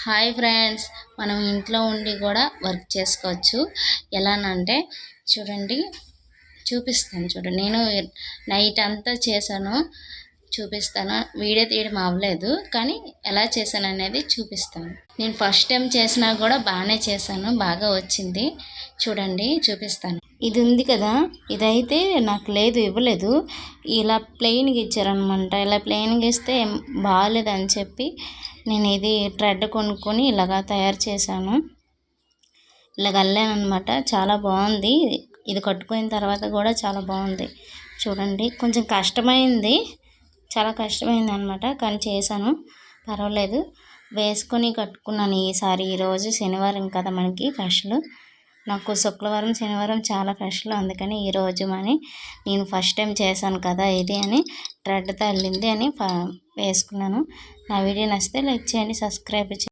Hi friends, మనం ఇంట్లో ఉండి కూడా వర్క్ చేసుకోవచ్చు. ఎలానంటే చూడండి, చూపిస్తాను. చూడండి, నేను నైట్ అంతా చేశాను, చూపిస్తాను. వీడియో తీయడం అవ్వలేదు, కానీ ఎలా చేశాను అనేది చూపిస్తాను. నేను ఫస్ట్ టైం చేసినా కూడా బాగానే చేశాను, బాగా వచ్చింది. చూడండి, చూపిస్తాను. ఇది ఉంది కదా, ఇదైతే నాకు ఇవ్వలేదు. ఇలా ప్లెయిన్గా ఇచ్చారనమాట. ఇలా ప్లెయిన్గా ఇస్తే బాగాలేదని చెప్పి నేను ఇది థ్రెడ్ కొనుక్కొని ఇలాగా తయారు చేశాను. ఇలాగ అల్లాను అనమాట. చాలా బాగుంది. ఇది కట్టుకున్న తర్వాత కూడా చాలా బాగుంది. చూడండి, కొంచెం కష్టమైంది, చాలా కష్టమైంది అనమాట, కానీ చేశాను, పర్వాలేదు. వేసుకొని కట్టుకున్నాను ఈరోజు శనివారం కదా మనకి ఫస్ట్లు. నాకు శుక్రవారం శనివారం చాలా ఫస్ట్లు, అందుకని ఈరోజు నేను ఫస్ట్ టైం చేశాను కదా ఇది అని థ్రెడ్తో అల్లింది అని వేసుకున్నాను. నా వీడియో నచ్చితే లైక్ చేయండి, సబ్స్క్రైబ్ చేయండి.